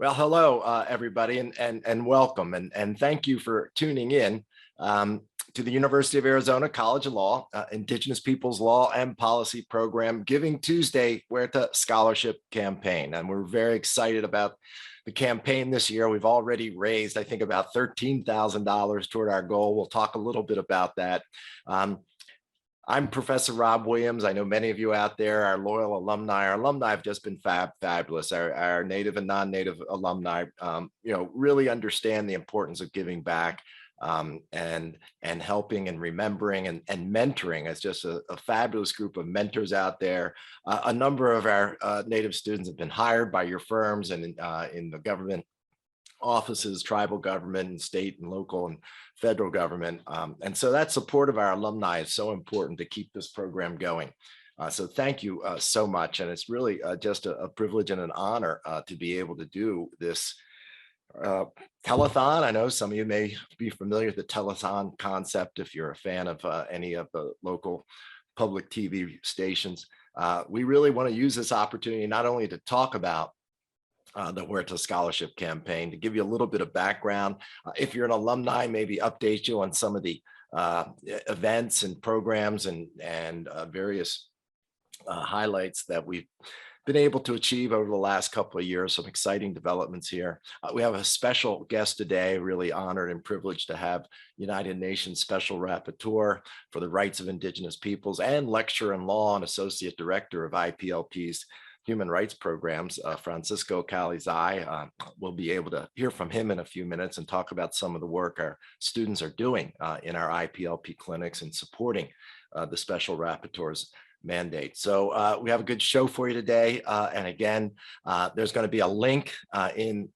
Well, hello, everybody, and welcome, and thank you for tuning in to the University of Arizona College of Law, Indigenous Peoples Law and Policy Program Giving Tuesday Huerta Scholarship Campaign. And we're very excited about the campaign this year. We've already raised, I think, about $13,000 toward our goal. We'll talk a little bit about that. I'm Professor Rob Williams. I know many of you out there are loyal alumni. Our alumni have just been fabulous. Our native and non-native alumni, really understand the importance of giving back and helping and remembering and mentoring. It's just a fabulous group of mentors out there. A number of our native students have been hired by your firms and in the government offices, tribal government, and state and local and federal government. And so that support of our alumni is so important to keep this program going. So thank you so much. And it's really just a privilege and an honor to be able to do this telethon. I know some of you may be familiar with the telethon concept if you're a fan of any of the local public TV stations. We really want to use this opportunity not only to talk about the Huerta Scholarship Campaign, to give you a little bit of background. If you're an alumni, maybe update you on some of the events and programs and various highlights that we've been able to achieve over the last couple of years. Some exciting developments here. We have a special guest today, really honored and privileged to have United Nations Special Rapporteur for the Rights of Indigenous Peoples and lecturer in law and associate director of IPLP's human rights programs, Francisco Calí Tzay. We'll be able to hear from him in a few minutes and talk about some of the work our students are doing in our IPLP clinics and supporting the special rapporteur's mandate. So we have a good show for you today. And again, there's going to be a link in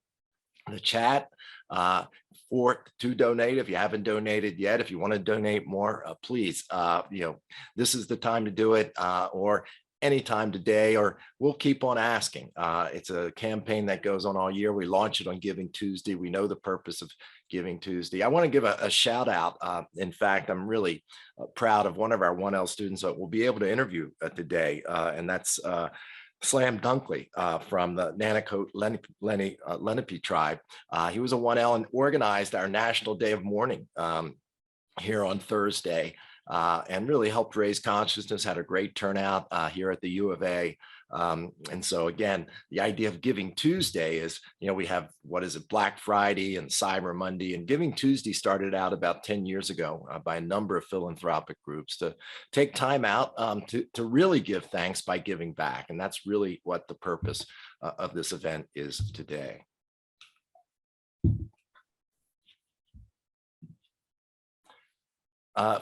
the chat to donate. If you haven't donated yet, if you want to donate more, please, this is the time to do it, or anytime today, or we'll keep on asking. It's a campaign that goes on all year. We launch it on Giving Tuesday. We know the purpose of Giving Tuesday. I want to give a shout out. In fact, I'm really proud of one of our 1L students that we'll be able to interview today, and that's Slam Dunkley from the Nanticoke Lenape tribe. He was a 1L and organized our National Day of Mourning here on Thursday. And really helped raise consciousness, had a great turnout here at the U of A. And so again, the idea of Giving Tuesday is, we have, Black Friday and Cyber Monday, and Giving Tuesday started out about 10 years ago by a number of philanthropic groups to take time out to really give thanks by giving back. And that's really what the purpose of this event is today.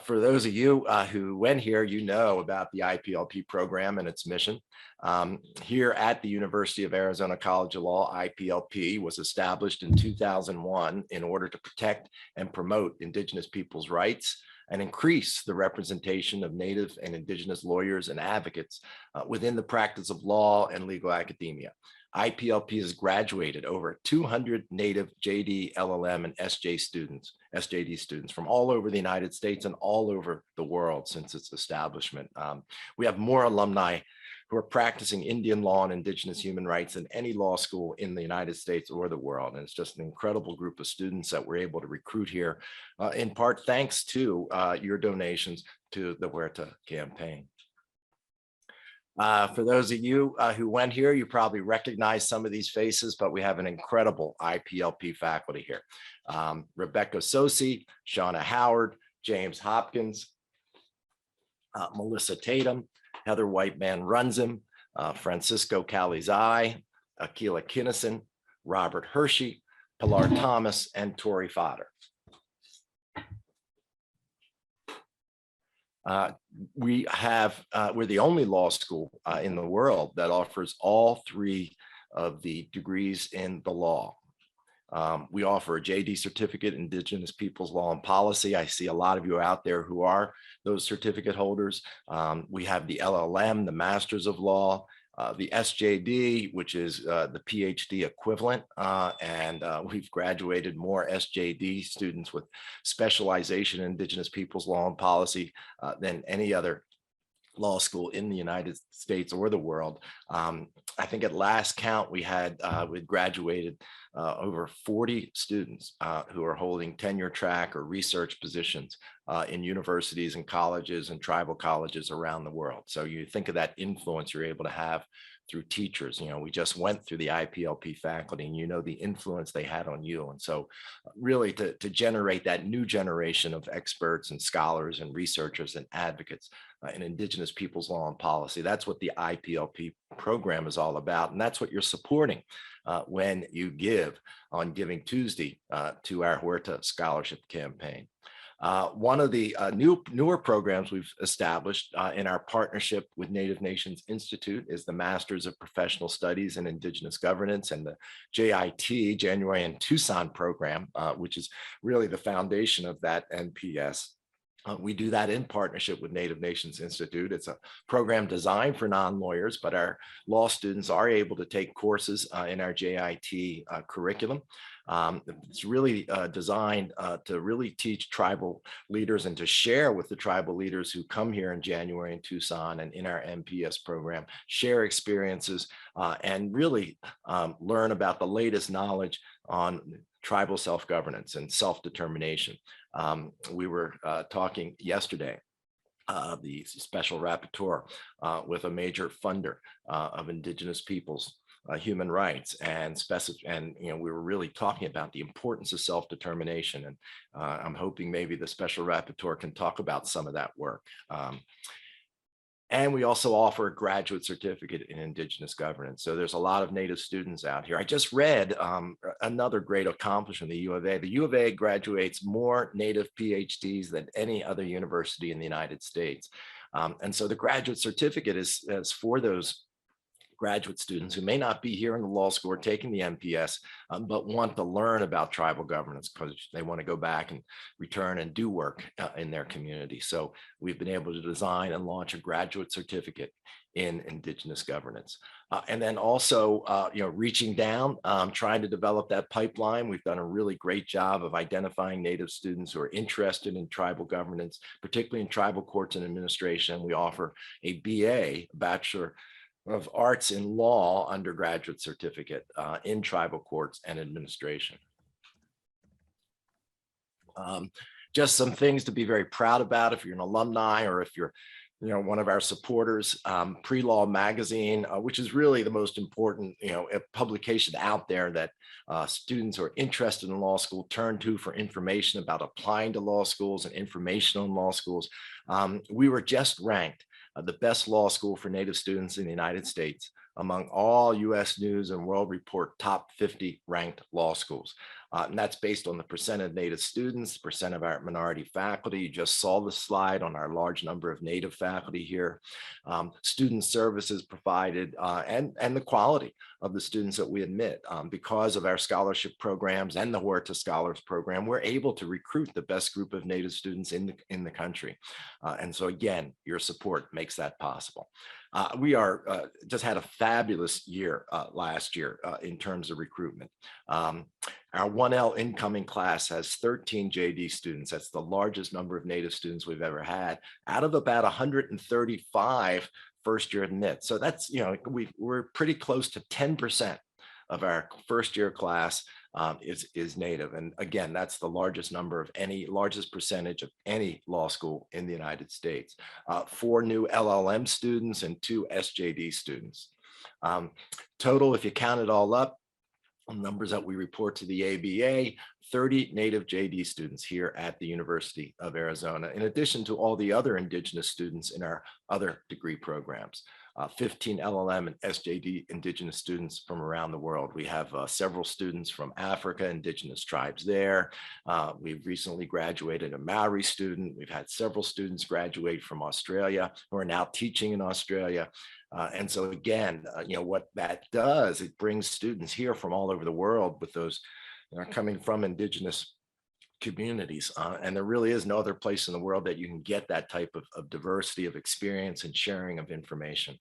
For those of you who went here, you know about the IPLP program and its mission. Here at the University of Arizona College of Law, IPLP was established in 2001 in order to protect and promote Indigenous people's rights and increase the representation of Native and Indigenous lawyers and advocates within the practice of law and legal academia. IPLP has graduated over 200 Native JD, LLM, and SJD students from all over the United States and all over the world since its establishment. We have more alumni who are practicing Indian law and Indigenous human rights than any law school in the United States or the world. And it's just an incredible group of students that we're able to recruit here, in part thanks to your donations to the Huerta campaign. For those of you who went here, you probably recognize some of these faces, but we have an incredible IPLP faculty here. Rebecca Sosi, Shauna Howard, James Hopkins, Melissa Tatum, Heather Whiteman Runzim, Francisco Calí Tzay, Akila Kinnison, Robert Hershey, Pilar Thomas, and Tori Fodder. We're the only law school in the world that offers all three of the degrees in the law. We offer a JD certificate, Indigenous Peoples Law and Policy. I see a lot of you out there who are those certificate holders. We have the LLM, the Masters of Law, the SJD, which is the PhD equivalent, and we've graduated more SJD students with specialization in Indigenous Peoples Law and Policy than any other law school in the United States or the world. I think at last count, we graduated over 40 students who are holding tenure track or research positions in universities and colleges and tribal colleges around the world. So you think of that influence you're able to have through teachers. We just went through the IPLP faculty, and the influence they had on you. And so really to generate that new generation of experts and scholars and researchers and advocates in Indigenous peoples law and policy. That's what the IPLP program is all about. And that's what you're supporting when you give on Giving Tuesday to our Huerta Scholarship campaign. One of the newer programs we've established in our partnership with Native Nations Institute is the Masters of Professional Studies in Indigenous Governance, and the JIT, January in Tucson program, which is really the foundation of that NPS. We do that in partnership with Native Nations Institute. It's a program designed for non-lawyers, but our law students are able to take courses in our JIT curriculum. It's really designed to really teach tribal leaders and to share with the tribal leaders who come here in January in Tucson and in our MPS program, share experiences and really learn about the latest knowledge on tribal self-governance and self-determination. We were talking yesterday, the special rapporteur with a major funder of Indigenous peoples human rights, and we were really talking about the importance of self-determination, and I'm hoping maybe the special rapporteur can talk about some of that work. And we also offer a graduate certificate in Indigenous governance. So there's a lot of Native students out here. I just read another great accomplishment in the U of A. The U of A graduates more Native PhDs than any other university in the United States. And so the graduate certificate is for those graduate students who may not be here in the law school or taking the MPS, but want to learn about tribal governance because they want to go back and return and do work in their community. So we've been able to design and launch a graduate certificate in Indigenous governance. And then also, reaching down, trying to develop that pipeline. We've done a really great job of identifying Native students who are interested in tribal governance, particularly in tribal courts and administration. We offer a BA, Bachelor of Arts in Law undergraduate certificate in tribal courts and administration. Just some things to be very proud about if you're an alumni or if you're one of our supporters. Pre-Law Magazine, which is really the most important publication out there that students who are interested in law school turn to for information about applying to law schools and information on law schools. We were just ranked the best law school for Native students in the United States among all US News and World Report top 50 ranked law schools. And that's based on the percent of Native students, percent of our minority faculty. You just saw the slide on our large number of Native faculty here. Student services provided and the quality of the students that we admit. Because of our scholarship programs and the Huerta Scholars Program, we're able to recruit the best group of Native students in the country. And so again, your support makes that possible. We just had a fabulous year last year in terms of recruitment. Our 1L incoming class has 13 JD students. That's the largest number of Native students we've ever had, out of about 135 first year admit. So that's, we're pretty close to 10% of our first year class is Native. And again, that's the largest percentage of any law school in the United States. 4 new LLM students and 2 SJD students. Total, if you count it all up, numbers that we report to the ABA, 30 Native JD students here at the University of Arizona, in addition to all the other Indigenous students in our other degree programs. 15 LLM and SJD Indigenous students from around the world. We have several students from Africa, Indigenous tribes there. We've recently graduated a Maori student. We've had several students graduate from Australia who are now teaching in Australia. And so again, what that does, it brings students here from all over the world with those coming from Indigenous communities. And there really is no other place in the world that you can get that type of diversity of experience and sharing of information.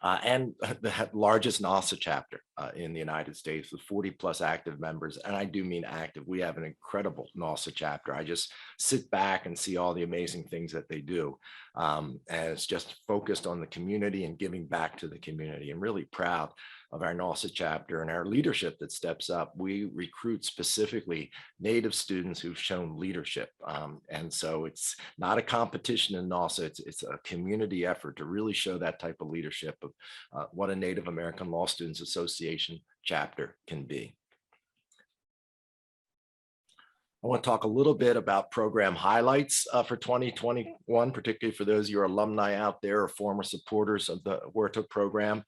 and the largest NASA chapter in the United States with 40 plus active members. And I do mean active. We have an incredible NASA chapter. I just sit back and see all the amazing things that they do. And it's just focused on the community and giving back to the community. I'm really proud of our NASA chapter and our leadership that steps up. We recruit specifically Native students who've shown leadership. And so it's not a competition in NASA, it's a community effort to really show that type of leadership of what a Native American Law Students Association chapter can be. I want to talk a little bit about program highlights for 2021, particularly for those of your alumni out there or former supporters of the Huerta program.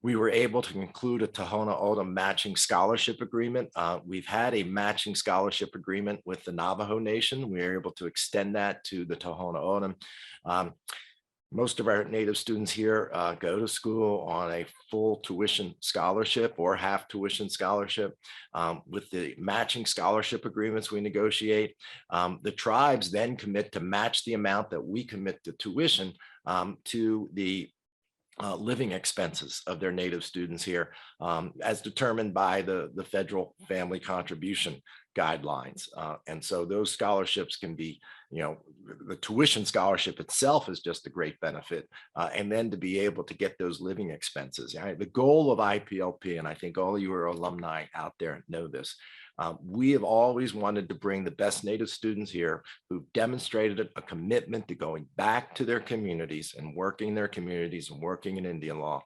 We were able to conclude a Tohono O'odham matching scholarship agreement. We've had a matching scholarship agreement with the Navajo Nation. We were able to extend that to the Tohono O'odham. Most of our Native students here go to school on a full tuition scholarship or half tuition scholarship. With the matching scholarship agreements we negotiate, the tribes then commit to match the amount that we commit to tuition to the living expenses of their Native students here, as determined by the federal family contribution guidelines. And so those scholarships can be, the tuition scholarship itself is just a great benefit. And then to be able to get those living expenses. Right? The goal of IPLP, and I think all of you are alumni out there know this, we have always wanted to bring the best Native students here who've demonstrated a commitment to going back to their communities and working in their communities and working in Indian law,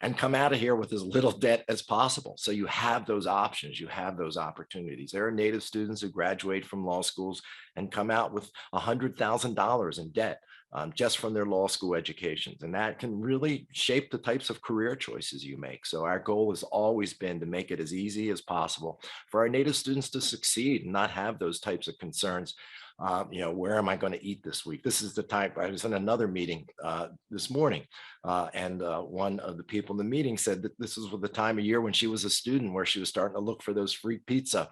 and come out of here with as little debt as possible. So you have those options, you have those opportunities. There are Native students who graduate from law schools and come out with $100,000 in debt just from their law school educations. And that can really shape the types of career choices you make. So our goal has always been to make it as easy as possible for our Native students to succeed and not have those types of concerns. Where am I going to eat this week? This is the time. I was in another meeting this morning, and one of the people in the meeting said that this was the time of year when she was a student where she was starting to look for those free pizza,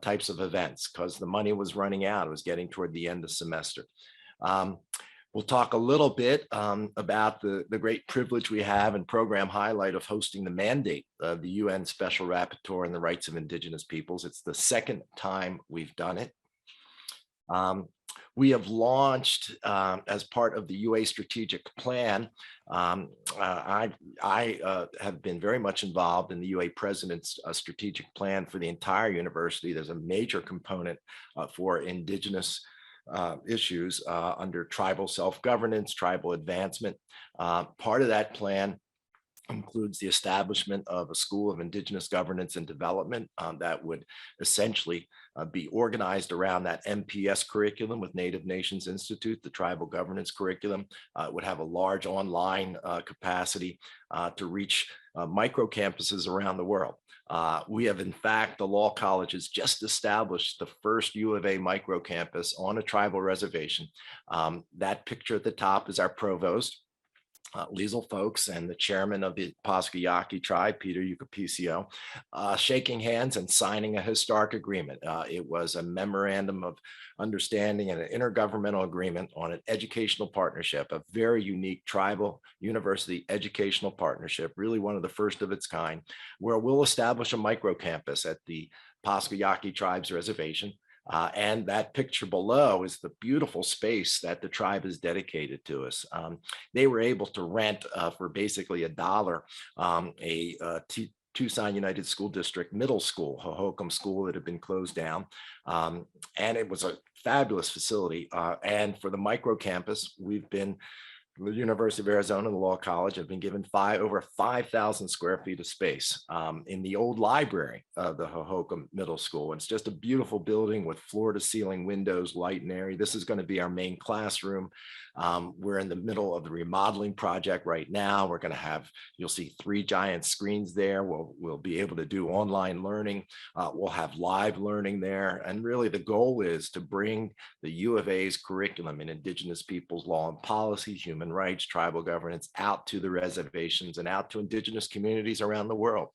types of events because the money was running out. It was getting toward the end of semester. We'll talk a little bit about the great privilege we have and program highlight of hosting the mandate of the UN Special Rapporteur on the Rights of Indigenous Peoples. It's the second time we've done it. We have launched as part of the UA strategic plan. I have been very much involved in the UA president's strategic plan for the entire university. There's a major component for Indigenous issues under tribal self-governance, tribal advancement. Part of that plan includes the establishment of a School of Indigenous Governance and Development that would essentially be organized around that MPS curriculum with Native Nations Institute, the tribal governance curriculum. It would have a large online capacity to reach micro campuses around the world. We have, in fact, the law college has just established the first U of A micro campus on a tribal reservation. That picture at the top is our provost, Liesl Folks, and the chairman of the Pasquayaqui tribe, Peter Yucapicio, shaking hands and signing a historic agreement. It was a memorandum of understanding and an intergovernmental agreement on an educational partnership, a very unique tribal university educational partnership, really one of the first of its kind, where we'll establish a micro campus at the Pasquayaqui tribe's reservation. And that picture below is the beautiful space that the tribe has dedicated to us. They were able to rent for basically $1 Tucson United School District middle school, Hohokam School, that had been closed down. And it was a fabulous facility. And for the micro campus, we've been the University of Arizona, the Law College, have been given over 5,000 square feet of space in the old library of the Hohokam Middle School. It's just a beautiful building with floor to ceiling windows, light and airy. This is going to be our main classroom. We're in the middle of the remodeling project right now. We're going to have, you'll see 3 giant screens there. We'll be able to do online learning. We'll have live learning there. And really the goal is to bring the U of A's curriculum in Indigenous peoples' law and policy, human rights, tribal governance out to the reservations and out to Indigenous communities around the world.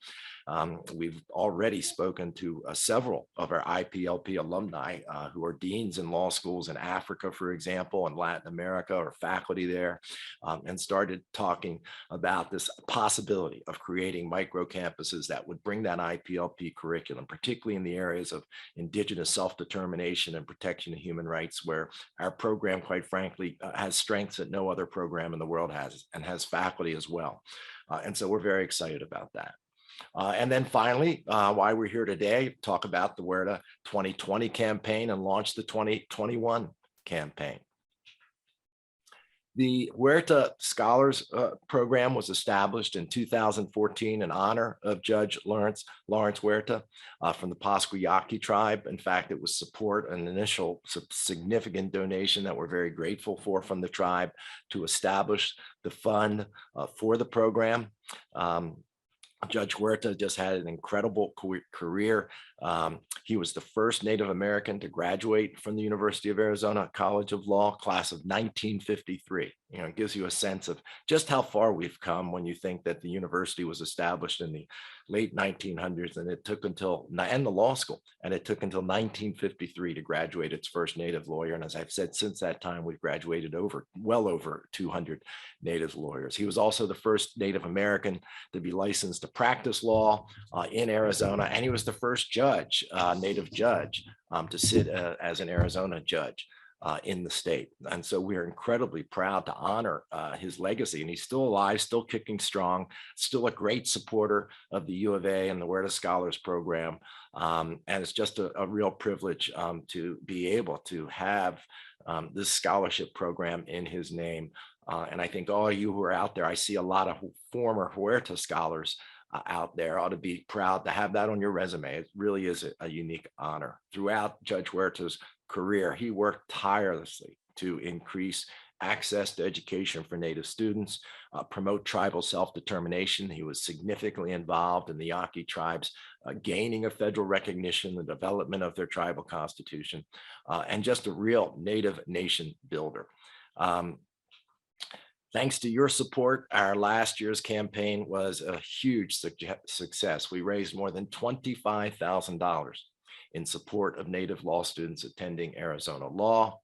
We've already spoken to several of our IPLP alumni who are deans in law schools in Africa, for example, and Latin America, or faculty there, and started talking about this possibility of creating micro campuses that would bring that IPLP curriculum, particularly in the areas of Indigenous self-determination and protection of human rights, where our program, quite frankly, has strengths that no other program in the world has, and has faculty as well. And so we're very excited about that. And then finally, why we're here today, talk about the Huerta 2020 campaign and launch the 2021 campaign. The Huerta Scholars Program was established in 2014 in honor of Judge Lawrence Huerta from the Pascua-Yaqui tribe. In fact, it was support, an initial significant donation that we're very grateful for from the tribe to establish the fund for the program. Judge Huerta just had an incredible career. He was the first Native American to graduate from the University of Arizona College of Law, class of 1953. You know, it gives you a sense of just how far we've come when you think that the university was established in the late 1900s, and it took until, and the law school, and it took until 1953 to graduate its first Native lawyer. And as I've said, since that time, we've graduated well over 200 Native lawyers. He was also the first Native American to be licensed to practice law in Arizona, and he was the first judge, Native judge, to sit as an Arizona judge in the state. And so we are incredibly proud to honor his legacy, and he's still alive, still kicking strong, still a great supporter of the U of A and the Huerta Scholars Program. And it's just a real privilege to be able to have this scholarship program in his name. And I think all of you who are out there, I see a lot of former Huerta scholars out there, ought to be proud to have that on your resume. It really is a unique honor. Throughout Judge Huerta's career, he worked tirelessly to increase access to education for Native students, promote tribal self-determination. He was significantly involved in the Yaqui tribes gaining of federal recognition, the development of their tribal constitution, and just a real Native nation builder. Thanks to your support, our last year's campaign was a huge success. We raised more than $25,000 in support of Native law students attending Arizona Law.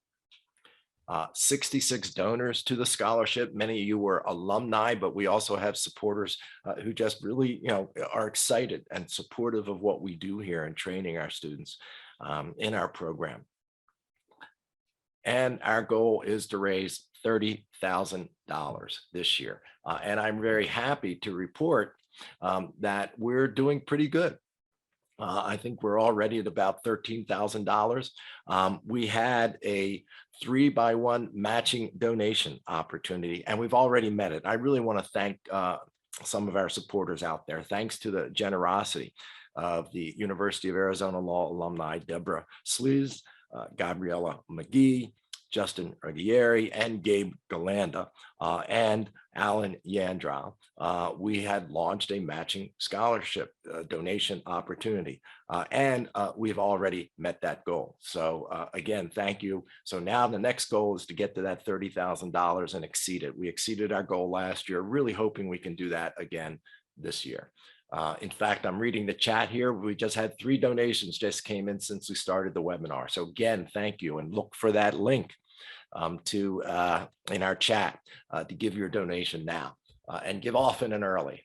66 donors to the scholarship. Many of you were alumni, but we also have supporters who just really, are excited and supportive of what we do here in training our students in our program. And our goal is to raise $30,000 this year. And I'm very happy to report that we're doing pretty good. I think we're already at about $13,000. We had a 3-by-1 matching donation opportunity, and we've already met it. I really want to thank some of our supporters out there. Thanks to the generosity of the University of Arizona Law alumni, Deborah Slees, Gabriella McGee, Justin Ruggieri, and Gabe Galanda, and Alan Yandra. We had launched a matching scholarship donation opportunity, and we've already met that goal. So again, thank you. So now the next goal is to get to that $30,000 and exceed it. We exceeded our goal last year, really hoping we can do that again this year. In fact, I'm reading the chat here. We just had 3 donations just came in since we started the webinar. So again, thank you, and look for that link in our chat to give your donation now, and give often and early.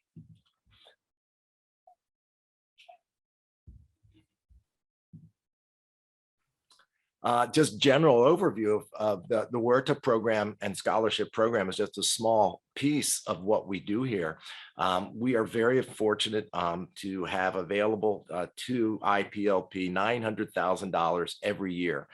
Just general overview of the Huerta program and scholarship program is just a small piece of what we do here. We are very fortunate to have available to IPLP $900,000 every year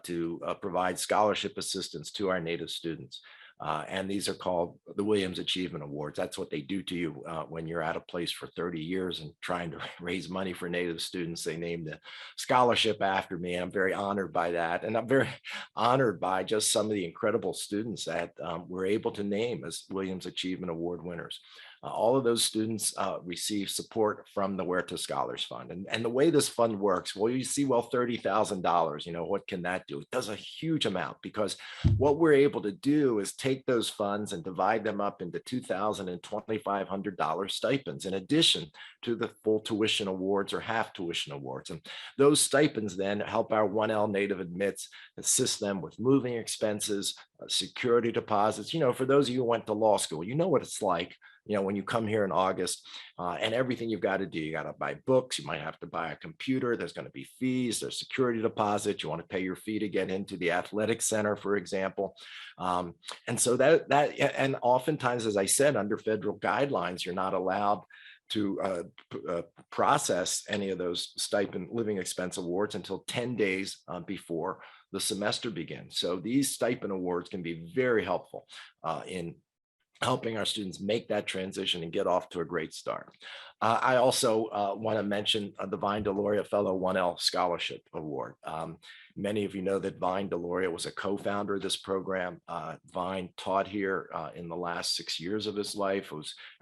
to provide scholarship assistance to our Native students. And these are called the Williams Achievement Awards. That's what they do to you when you're at a place for 30 years and trying to raise money for Native students. They named the scholarship after me. I'm very honored by that. And I'm very honored by just some of the incredible students that we're able to name as Williams Achievement Award winners. All of those students receive support from the Huerta Scholars Fund. And the way this fund works, well, you see, well, $30,000, what can that do? It does a huge amount, because what we're able to do is take those funds and divide them up into $2,000 and $2,500 stipends, in addition to the full tuition awards or half tuition awards. And those stipends then help our 1L native admits, assist them with moving expenses, security deposits. For those of you who went to law school, you know what it's like. When you come here in August, and everything you've got to do, you got to buy books, you might have to buy a computer, there's going to be fees, there's security deposits, you want to pay your fee to get into the athletic center, for example. And so and oftentimes, as I said, under federal guidelines, you're not allowed to process any of those stipend living expense awards until 10 days before the semester begins. So these stipend awards can be very helpful in helping our students make that transition and get off to a great start. I also want to mention the Vine Deloria Fellow 1L Scholarship Award. Many of you know that Vine Deloria was a co-founder of this program. Vine taught here in the last 6 years of his life.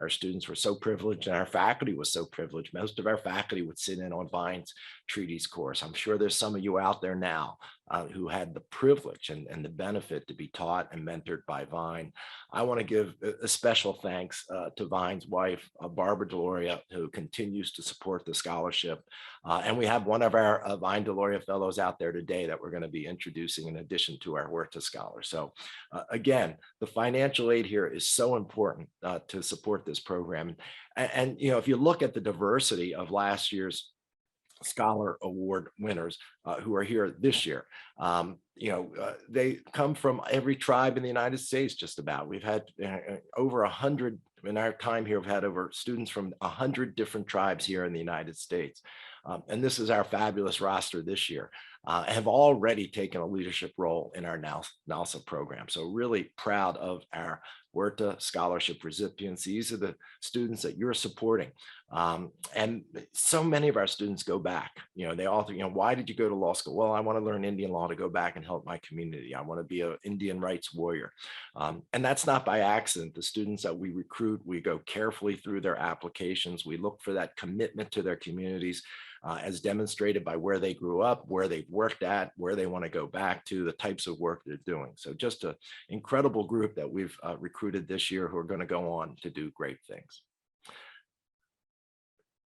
Our students were so privileged, and our faculty was so privileged. Most of our faculty would sit in on Vine's treaties course. I'm sure there's some of you out there now who had the privilege and the benefit to be taught and mentored by Vine. I want to give a special thanks to Vine's wife, Barbara Deloria, who continues to support the scholarship. And we have one of our Vine Deloria fellows out there today that we're going to be introducing in addition to our Huerta Scholar. So again, the financial aid here is so important to support this program. And if you look at the diversity of last year's Scholar Award winners who are here this year, they come from every tribe in the United States, just about. We've had over 100 in our time here. We've had over students from 100 different tribes here in the United States. And this is our fabulous roster this year, have already taken a leadership role in our NALSA program. So really proud of our Huerta Scholarship recipients. These are the students that you're supporting. And so many of our students go back. They all think, why did you go to law school? Well, I want to learn Indian law to go back and help my community. I want to be an Indian rights warrior. And that's not by accident. The students that we recruit, we go carefully through their applications. We look for that commitment to their communities, as demonstrated by where they grew up, where they've worked at, where they want to go back to, the types of work they're doing. So just an incredible group that we've recruited this year who are going to go on to do great things.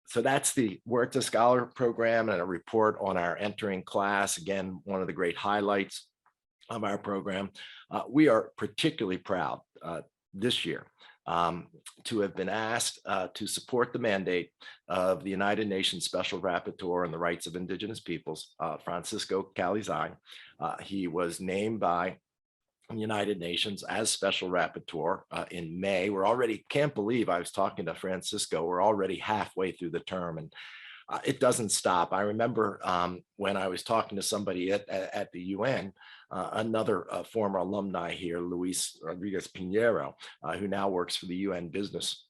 So that's the Huerta Scholar Program and a report on our entering class. Again, one of the great highlights of our program. We are particularly proud this year to have been asked to support the mandate of the United Nations Special Rapporteur on the Rights of Indigenous Peoples, Francisco Calí. He was named by the United Nations as Special Rapporteur in May. We're already, can't believe, I was talking to Francisco, we're already halfway through the term, and it doesn't stop. I remember when I was talking to somebody at the UN, another former alumni here, Luis Rodriguez Pinheiro, who now works for the UN Business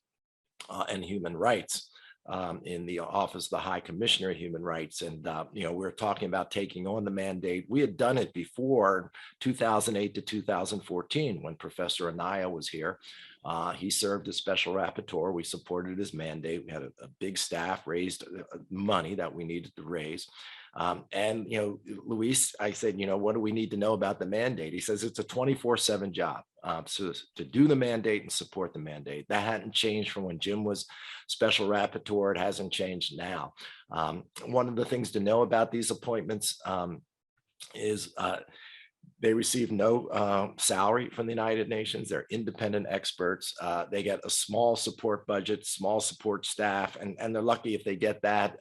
and Human Rights in the Office of the High Commissioner of Human Rights. And, we're talking about taking on the mandate. We had done it before 2008 to 2014 when Professor Anaya was here. He served as special rapporteur. We supported his mandate. We had a big staff, raised money that we needed to raise. And, Luis, I said, what do we need to know about the mandate? He says it's a 24/7 job. So to do the mandate and support the mandate, that hadn't changed from when Jim was special rapporteur. It hasn't changed now. One of the things to know about these appointments is they receive no salary from the United Nations. They're independent experts. They get a small support budget, small support staff, and they're lucky if they get that.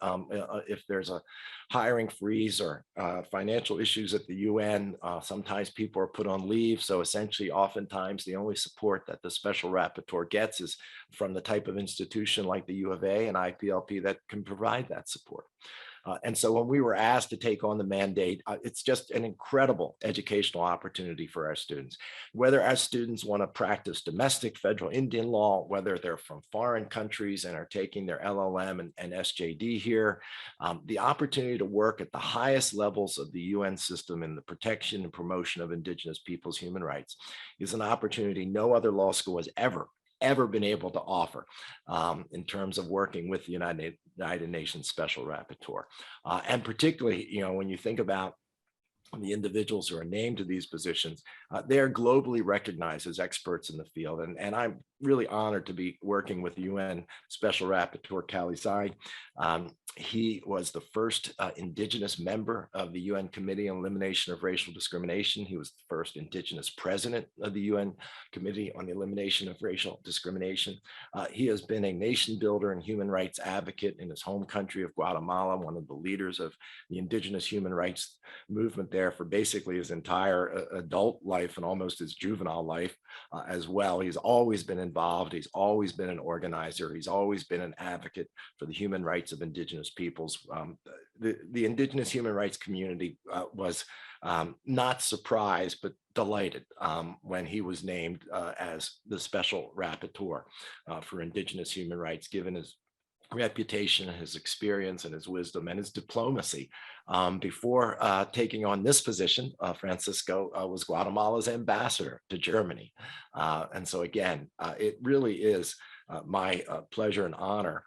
If there's a hiring freeze or financial issues at the UN, sometimes people are put on leave. So essentially, oftentimes, the only support that the special rapporteur gets is from the type of institution like the U of A and IPLP that can provide that support. And so when we were asked to take on the mandate, it's just an incredible educational opportunity for our students. Whether our students want to practice domestic federal Indian law, whether they're from foreign countries and are taking their LLM and SJD here, the opportunity to work at the highest levels of the UN system in the protection and promotion of Indigenous peoples' human rights is an opportunity no other law school has ever ever been able to offer in terms of working with the United Nations Special Rapporteur. And particularly, when you think about the individuals who are named to these positions, they are globally recognized as experts in the field. And I'm really honored to be working with UN Special Rapporteur Calí. He was the first Indigenous member of the UN Committee on Elimination of Racial Discrimination. He was the first Indigenous president of the UN Committee on the Elimination of Racial Discrimination. He has been a nation builder and human rights advocate in his home country of Guatemala, one of the leaders of the indigenous human rights movement there for basically his entire adult life and almost his juvenile life as well. He's always been involved. He's always been an organizer. He's always been an advocate for the human rights of indigenous peoples. The indigenous human rights community was not surprised, but delighted when he was named as the special rapporteur for indigenous human rights, given his reputation, his experience, and his wisdom and his diplomacy. Before taking on this position, Francisco was Guatemala's ambassador to Germany. And so again, it really is my pleasure and honor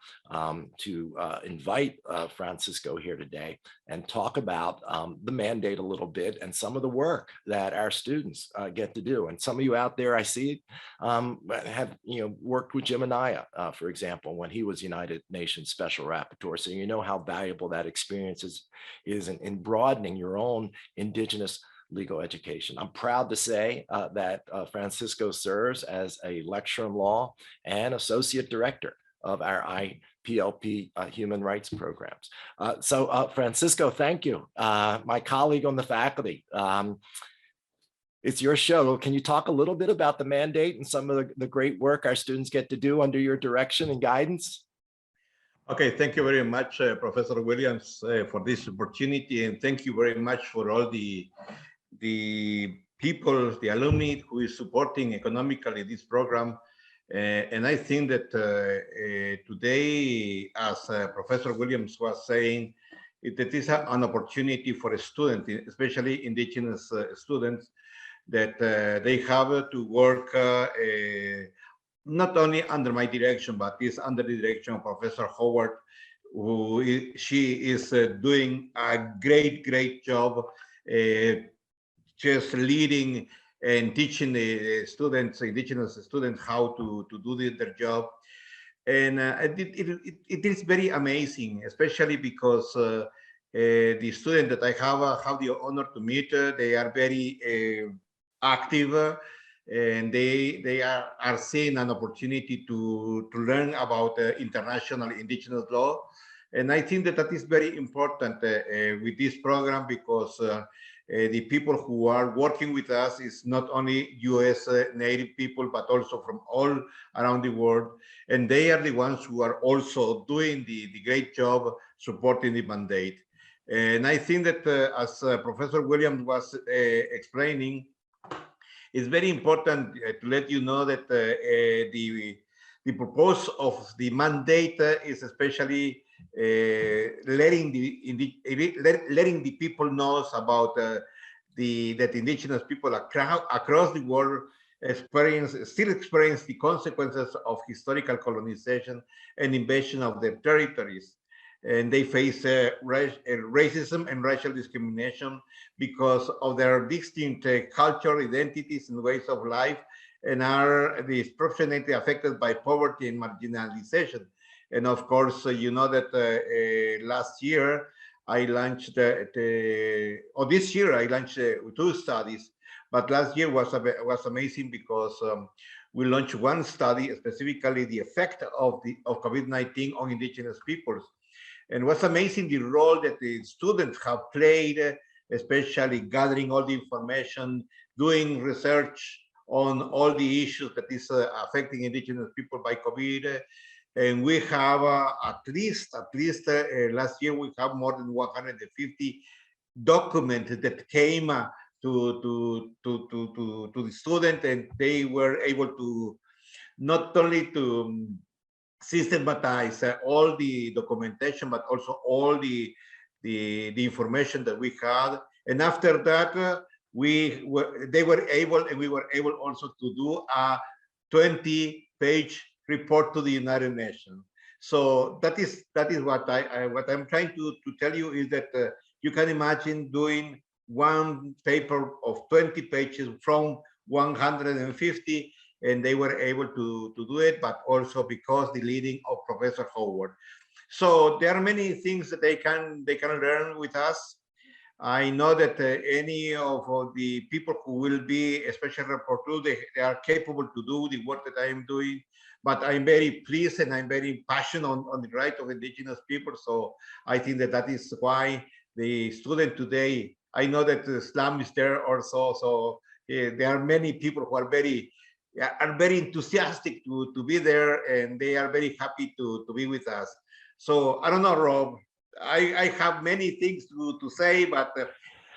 to invite Francisco here today and talk about the mandate a little bit and some of the work that our students get to do. And some of you out there, I see, have worked with Jim Anaya, for example, when he was United Nations Special Rapporteur. So you know how valuable that experience is in broadening your own Indigenous legal education. I'm proud to say that Francisco serves as a lecturer in law and associate director of our IPLP human rights programs. So Francisco, thank you. My colleague on the faculty, it's your show. Can you talk a little bit about the mandate and some of the great work our students get to do under your direction and guidance? Okay, thank you very much, Professor Williams, for this opportunity, and thank you very much for all the people, the alumni who is supporting economically this program. And I think that today, as Professor Williams was saying, it is an opportunity for a student, especially Indigenous students, that they have to work not only under my direction, but is under the direction of Professor Howard, she is doing a great job just leading and teaching the students, Indigenous students, how to do their job. And it is very amazing, especially because the students that I have the honor to meet, they are very active, and they are seeing an opportunity to learn about international Indigenous law. And I think that is very important with this program, because the people who are working with us is not only US native people, but also from all around the world. And they are the ones who are also doing the great job supporting the mandate. And I think that as Professor Williams was explaining, it's very important to let you know that the purpose of the mandate is especially letting the people know about that Indigenous people across the world still experience the consequences of historical colonization and invasion of their territories. And they face racism and racial discrimination because of their distinct culture, identities, and ways of life, and are disproportionately affected by poverty and marginalization. And of course, you know that last year I launched, or this year I launched 2 studies, but last year was amazing because we launched one study, specifically the effect of COVID-19 on Indigenous peoples. And what's amazing, the role that the students have played, especially gathering all the information, doing research on all the issues that is affecting Indigenous people by COVID. And we have at least last year, we have more than 150 documents that came to the student, and they were able to not only to systematize all the documentation, but also all the information that we had. And after that, they were able, and we were able also to do a 20 page report to the United Nations. So that is what what I'm trying to tell you is that you can imagine doing one paper of 20 pages from 150, and they were able to do it, but also because the leading of Professor Howard. So there are many things that they can learn with us. I know that any of the people who will be a special rapporteur, they are capable to do the work that I am doing. But I'm very pleased and I'm very passionate on the right of indigenous people. So I think that that is why the student today, I know that Islam is there also. So there are many people who are very enthusiastic to be there, and they are very happy to be with us. So I don't know, Rob, I have many things to say, but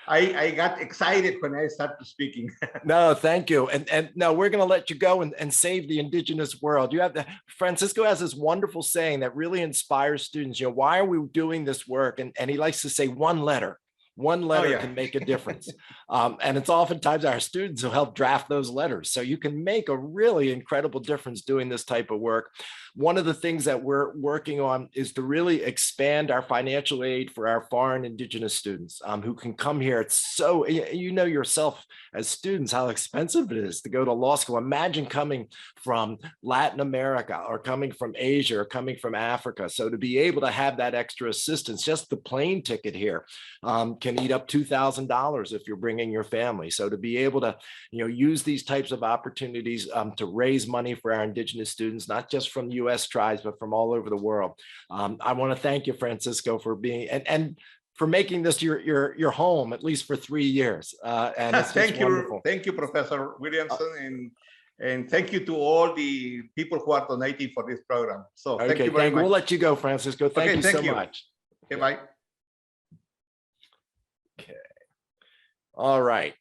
I got excited when I started speaking. No, thank you. And no, we're going to let you go and save the indigenous world. You have Francisco has this wonderful saying that really inspires students. You know, why are we doing this work? And he likes to say one letter. One letter can make a difference. And it's oftentimes our students who help draft those letters. So you can make a really incredible difference doing this type of work. One of the things that we're working on is to really expand our financial aid for our foreign indigenous students who can come here. It's so, you know yourself as students how expensive it is to go to law school. Imagine coming from Latin America or coming from Asia or coming from Africa. So to be able to have that extra assistance, just the plane ticket here can eat up $2,000 if you're bringing your family. So to be able to, you know, use these types of opportunities to raise money for our indigenous students, not just from U.S. tribes, but from all over the world. I want to thank you, Francisco, for being and for making this your home at least for 3 years. And it's thank you, wonderful. thank you, Professor Williamson, and thank you to all the people who are donating for this program. So thank you very much. We'll let you go, Francisco. Thank you so much. Okay, bye. Okay. All right.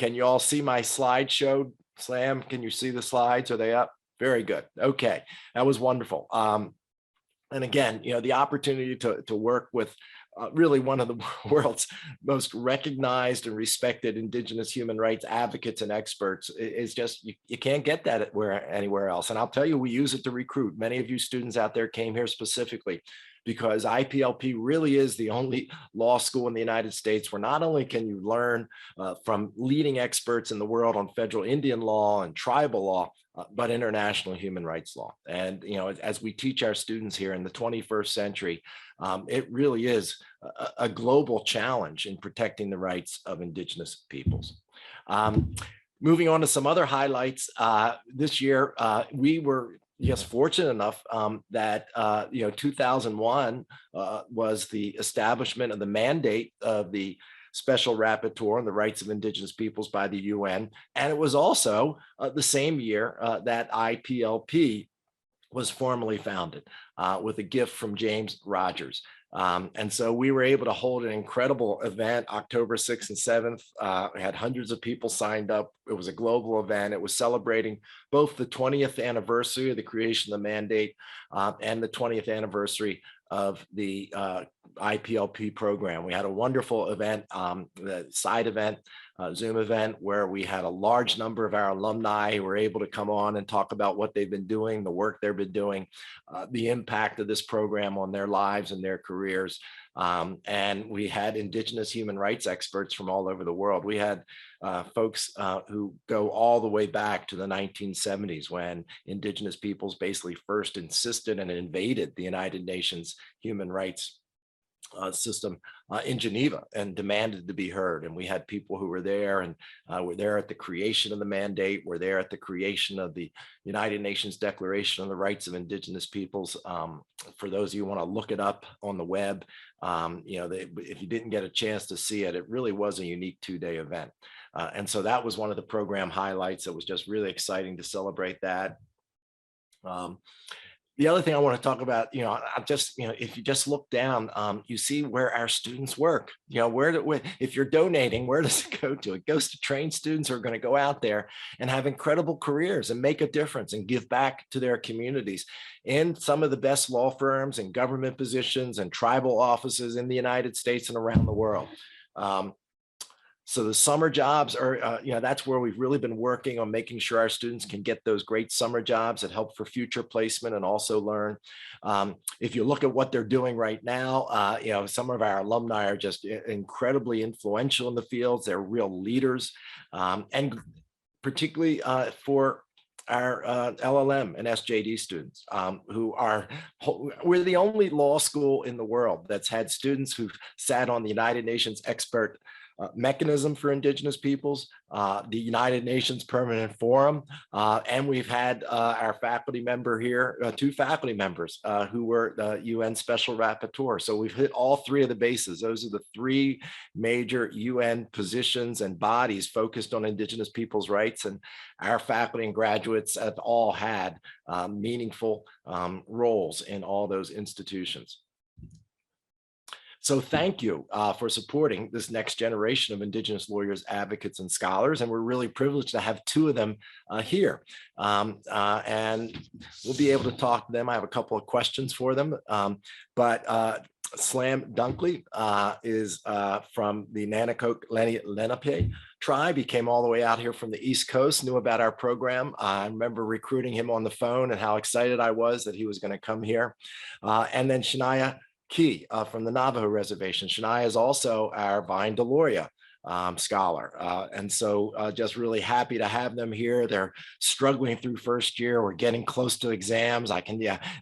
Can you all see my slideshow? Sam, can you see the slides? Are they up? Very good. Okay. That was wonderful. And again, you know, the opportunity to work with really one of the world's most recognized and respected indigenous human rights advocates and experts is just, you can't get that anywhere else. And I'll tell you, we use it to recruit. Many of you students out there came here specifically because IPLP really is the only law school in the United States where not only can you learn from leading experts in the world on federal Indian law and tribal law, but international human rights law. And, you know, as we teach our students here in the 21st century, it really is a global challenge in protecting the rights of indigenous peoples. Moving on to some other highlights, this year, we were fortunate enough that, 2001 was the establishment of the mandate of the Special Rapporteur on the Rights of Indigenous Peoples by the UN. And it was also the same year that IPLP was formally founded with a gift from James Rogers. And so we were able to hold an incredible event October 6th and 7th. We had hundreds of people signed up. It was a global event. It was celebrating both the 20th anniversary of the creation of the mandate and the 20th anniversary of the IPLP program. We had a wonderful event, the side event, Zoom event, where we had a large number of our alumni who were able to come on and talk about what they've been doing, the work they've been doing, the impact of this program on their lives and their careers. And we had indigenous human rights experts from all over the world. We had folks who go all the way back to the 1970s when indigenous peoples basically first insisted and invaded the United Nations human rights system in Geneva and demanded to be heard. And we had people who were there and were there at the creation of the mandate, were there at the creation of the United Nations Declaration on the Rights of Indigenous Peoples. For those of you who want to look it up on the web, if you didn't get a chance to see it, it really was a unique 2-day event. And so that was one of the program highlights. It was just really exciting to celebrate that. The other thing I want to talk about, if you just look down, you see where our students work. If you're donating, where does it go to? It goes to train students who are going to go out there and have incredible careers and make a difference and give back to their communities in some of the best law firms and government positions and tribal offices in the United States and around the world. So the summer jobs are, that's where we've really been working on making sure our students can get those great summer jobs that help for future placement and also learn. If you look at what they're doing right now, some of our alumni are just incredibly influential in the fields. They're real leaders, and particularly for our LLM and SJD students we're the only law school in the world that's had students who've sat on the United Nations expert mechanism for Indigenous peoples, the United Nations Permanent Forum, and we've had our faculty member here, two faculty members who were the UN Special Rapporteur. So we've hit all three of the bases. Those are the three major UN positions and bodies focused on Indigenous peoples' rights, and our faculty and graduates have all had meaningful roles in all those institutions. So thank you for supporting this next generation of Indigenous lawyers, advocates, and scholars. And we're really privileged to have two of them here. And we'll be able to talk to them. I have a couple of questions for them. Slam Dunkley is from the Nanacoke Lenape tribe. He came all the way out here from the East Coast, knew about our program. I remember recruiting him on the phone and how excited I was that he was going to come here. And then Shania Key from the Navajo Reservation. Shania is also our Vine Deloria scholar. And so just really happy to have them here. They're struggling through first year. We're getting close to exams.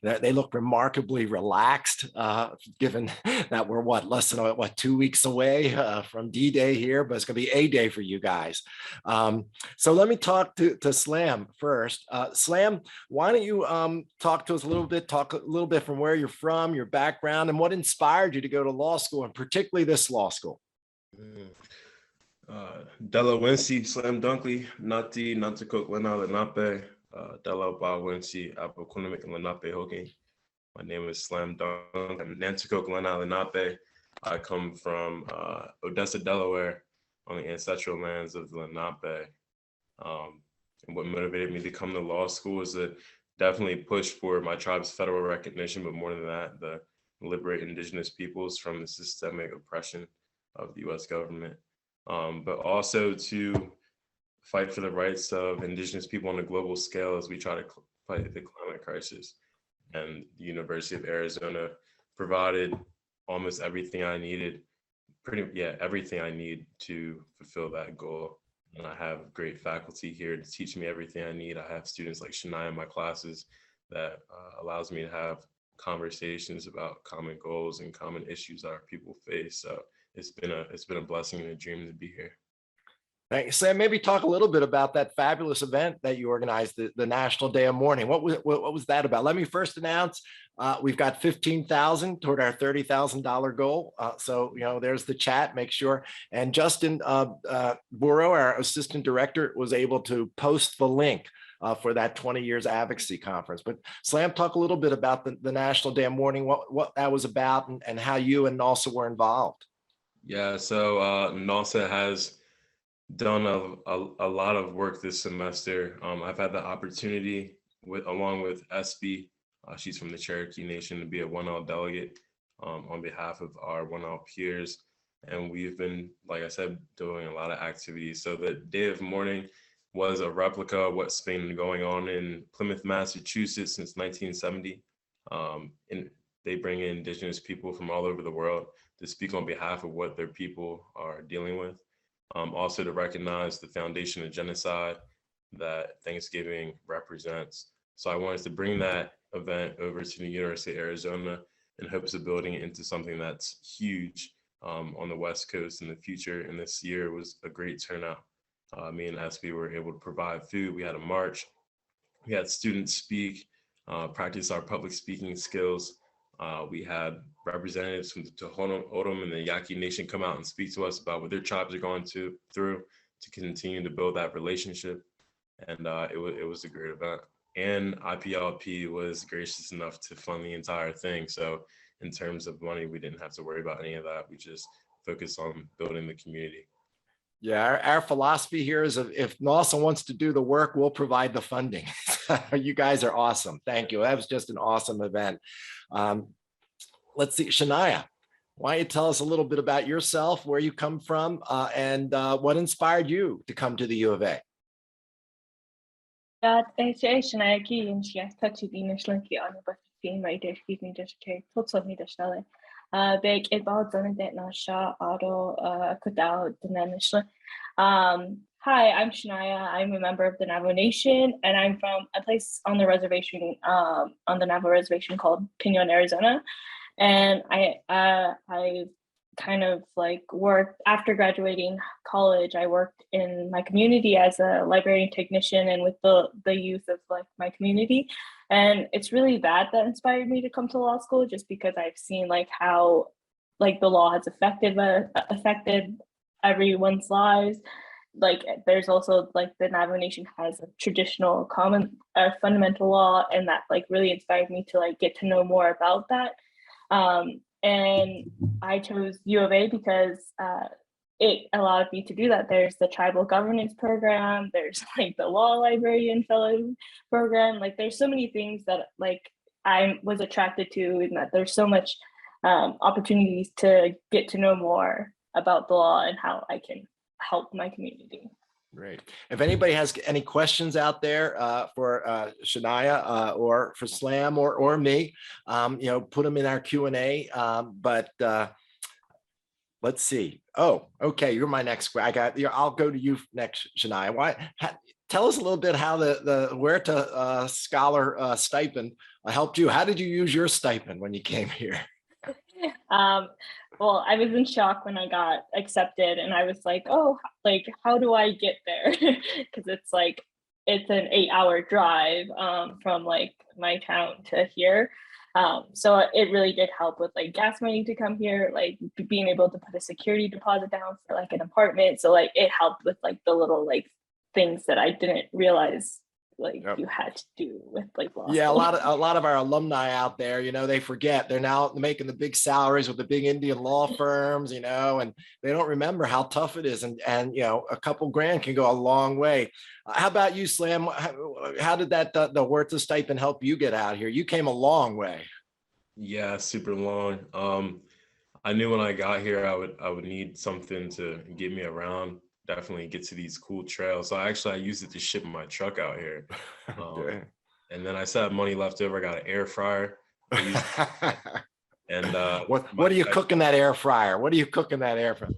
They look remarkably relaxed, given that we're less than 2 weeks away from D-Day here, but it's gonna be A-Day for you guys. So let me talk to Slam first. Slam, why don't you talk to us a little bit from where you're from, your background, and what inspired you to go to law school, and particularly this law school? Della Wensi, Slam Dunkley, Nati, Nanticoke, Lena, Lenape, Della Ba Wensi, Apokunamik, Lenape, Hoking. My name is Slam Dunk. I'm Nanticoke, Lena, Lenape. I come from Odessa, Delaware, on the ancestral lands of Lenape. And what motivated me to come to law school is to definitely push for my tribe's federal recognition, but more than that, the liberate Indigenous peoples from the systemic oppression of the US government. But also to fight for the rights of Indigenous people on a global scale as we try to fight the climate crisis. And the University of Arizona provided almost everything I needed, everything I need to fulfill that goal. And I have great faculty here to teach me everything I need. I have students like Shania in my classes that allows me to have conversations about common goals and common issues that our people face. So it's been a blessing and a dream to be here. Thanks. Sam, maybe talk a little bit about that fabulous event that you organized, the National Day of Mourning. What was that about? Let me first announce we've got $15,000 toward our $30,000 goal. So there's the chat. Make sure. And Justin Burrow, our assistant director, was able to post the link for that 20 Years Advocacy Conference. But Slam, talk a little bit about the National Day of Mourning, what that was about, and how you and NALSA were involved. Yeah, so NALSA has done a lot of work this semester. I've had the opportunity, along with SB, she's from the Cherokee Nation, to be a 1L delegate on behalf of our 1L peers. And we've been, like I said, doing a lot of activities. So the Day of Mourning was a replica of what's been going on in Plymouth, Massachusetts since 1970. And they bring in Indigenous people from all over the world to speak on behalf of what their people are dealing with. Also to recognize the foundation of genocide that Thanksgiving represents. So I wanted to bring that event over to the University of Arizona in hopes of building it into something that's huge on the West Coast in the future. And this year was a great turnout. Me and SB were able to provide food. We had a march. We had students speak, practice our public speaking skills. We had representatives from the Tohono O'odham and the Yaqui Nation come out and speak to us about what their tribes are going through to continue to build that relationship. And it was a great event. And IPLP was gracious enough to fund the entire thing. So in terms of money, we didn't have to worry about any of that. We just focused on building the community. Yeah, our philosophy here is if NALSA wants to do the work, we'll provide the funding. You guys are awesome. Thank you. That was just an awesome event. Let's see, Shania, Why don't you tell us a little bit about yourself, where you come from, and what inspired you to come to the U of A? That Shania and she has touched the initial on but being my dish, give me just take puts on me the shell. Big about done that not shot auto cut out the initial. Hi, I'm Shania. I'm a member of the Navajo Nation, and I'm from a place on the reservation, on the Navajo reservation called Pinon, Arizona. And I kind of like worked after graduating college. I worked in my community as a librarian technician and with the youth of like my community. And it's really that inspired me to come to law school, just because I've seen like how like the law has affected everyone's lives. Like there's also like the Navajo Nation has a traditional fundamental law, and that like really inspired me to like get to know more about that. And I chose U of A because it allowed me to do that. There's the tribal governance program, there's like the law librarian fellow program. Like there's so many things that like I was attracted to, and that there's so much opportunities to get to know more about the law and how I can help my community. Great. If anybody has any questions out there for Shania or for Slam or me, put them in our Q&A. But let's see. Oh, okay. You're my next. I'll go to you next, Shania. Tell us a little bit how the Huerta Scholar stipend helped you. How did you use your stipend when you came here? Well, I was in shock when I got accepted, and I was like, oh, like, how do I get there? Because it's an 8-hour drive from like my town to here. So it really did help with like gas money to come here, like being able to put a security deposit down for like an apartment. So like it helped with like the little like things that I didn't realize like you had to do with like law yeah school. a lot of our alumni out there, they forget they're now making the big salaries with the big Indian law firms, and they don't remember how tough it is, and a couple grand can go a long way. How about you, Slam? How did the Huerta stipend help you get out here? You came a long way. Yeah, super long. I knew when I got here I would need something to get me around, definitely get to these cool trails. So I used it to ship my truck out here. And then I still had money left over. I got an air fryer. And what do you cook in that air fryer? What do you cook in that air fryer?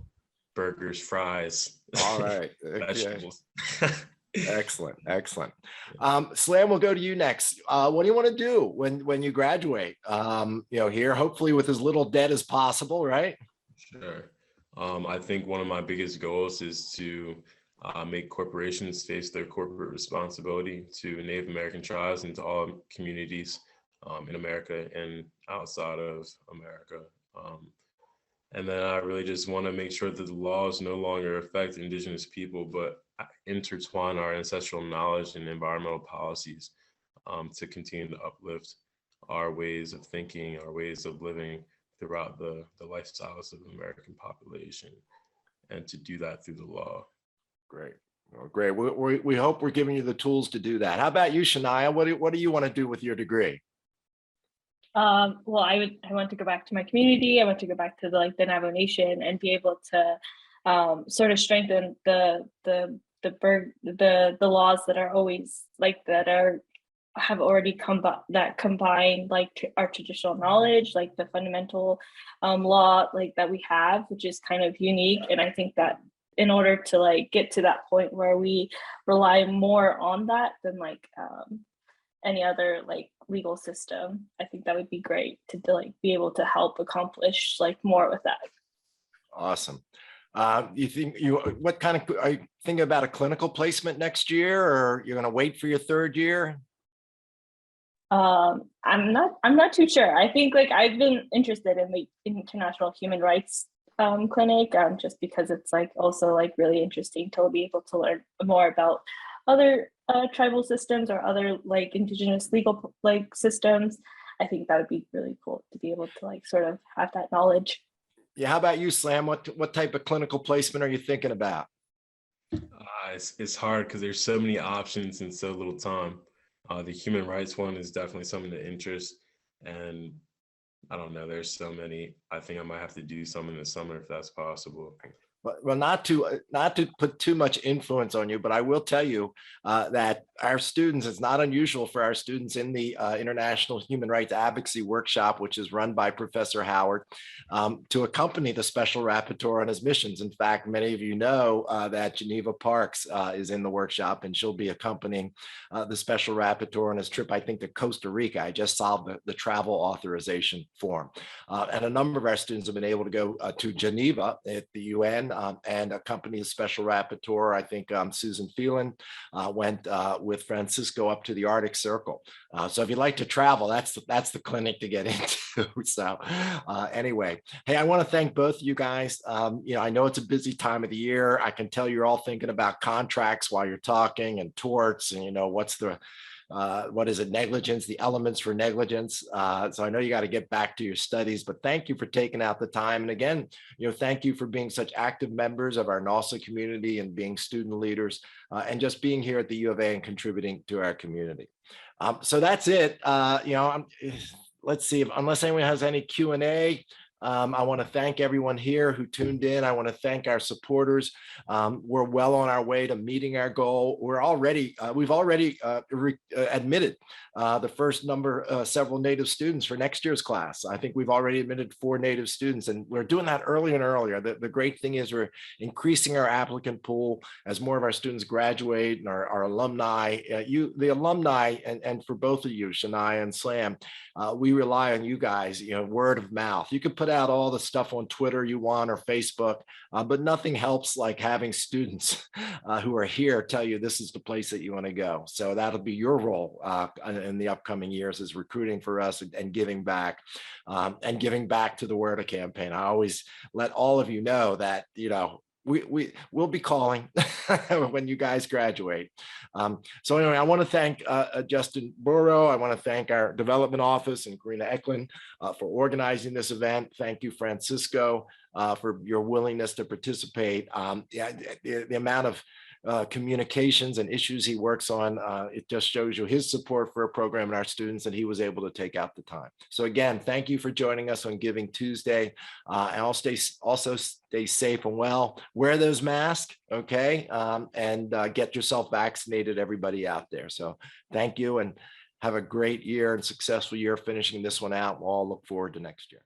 Burgers, fries. All right. Vegetables. Excellent. Slam, we'll go to you next. What do you want to do when you graduate? Here, hopefully with as little debt as possible, right? Sure. I think one of my biggest goals is to make corporations face their corporate responsibility to Native American tribes and to all communities in America and outside of America. And then I really just want to make sure that the laws no longer affect Indigenous people, but intertwine our ancestral knowledge and environmental policies to continue to uplift our ways of thinking, our ways of living throughout the lifestyles of the American population, and to do that through the law. Great. Well, great. We hope we're giving you the tools to do that. How about you, Shania? What do you want to do with your degree? Well, I want to go back to my community. I want to go back to the Navajo Nation and be able to sort of strengthen the laws that are always like have already combine like our traditional knowledge, like the fundamental law like that we have, which is kind of unique. And I think that in order to like get to that point where we rely more on that than like any other like legal system, I think that would be great to like be able to help accomplish like more with that. Awesome. You think what kind of, are you thinking about a clinical placement next year, or you're going to wait for your third year? I'm not too sure. I think like I've been interested in the international human rights clinic just because it's like also like really interesting to be able to learn more about other tribal systems or other like Indigenous legal like systems. I think that would be really cool to be able to like sort of have that knowledge. Yeah. How about you, Slam? What type of clinical placement are you thinking about? It's hard because there's so many options in so little time. The human rights one is definitely something to interest, and I don't know. There's so many. I think I might have to do some in the summer if that's possible. Well, not to put too much influence on you, but I will tell you that our students, it's not unusual for our students in the International Human Rights Advocacy Workshop, which is run by Professor Howard, to accompany the Special Rapporteur on his missions. In fact, many of you know that Geneva Parks is in the workshop, and she'll be accompanying the Special Rapporteur on his trip, I think, to Costa Rica. I just solved the travel authorization form. And a number of our students have been able to go to Geneva at the UN and accompany the Special Rapporteur. I think Susan Phelan went with Francisco up to the Arctic Circle. So if you'd like to travel, that's the clinic to get into. So anyway, hey, I want to thank both of you guys. I know it's a busy time of the year. I can tell you're all thinking about contracts while you're talking, and torts, and what is it, negligence, the elements for negligence. So I know you got to get back to your studies, but thank you for taking out the time. And again, thank you for being such active members of our NALSA community and being student leaders and just being here at the U of A and contributing to our community. So that's it. Let's see, unless anyone has any Q&A. I want to thank everyone here who tuned in. I want to thank our supporters. We're well on our way to meeting our goal. We've already admitted the first several Native students for next year's class. I think we've already admitted 4 Native students, and we're doing that earlier and earlier. The great thing is we're increasing our applicant pool as more of our students graduate, and our alumni, the alumni, and for both of you, Shania and Slam, we rely on you guys, word of mouth. You can put out all the stuff on Twitter you want or Facebook, but nothing helps like having students who are here tell you this is the place that you want to go. So that'll be your role in the upcoming years, is recruiting for us and giving back to the Huerta campaign. I always let all of you know that, we'll be calling when you guys graduate. So anyway, I want to thank Justin Burrow. I want to thank our development office and Karina Eklund for organizing this event. Thank you, Francisco, for your willingness to participate. The amount of communications and issues he works on, it just shows you his support for a program and our students, and he was able to take out the time. So again, thank you for joining us on Giving Tuesday. And also stay safe and well. Wear those masks, okay? And get yourself vaccinated, everybody out there. So thank you, and have a great year and successful year finishing this one out. We'll all look forward to next year.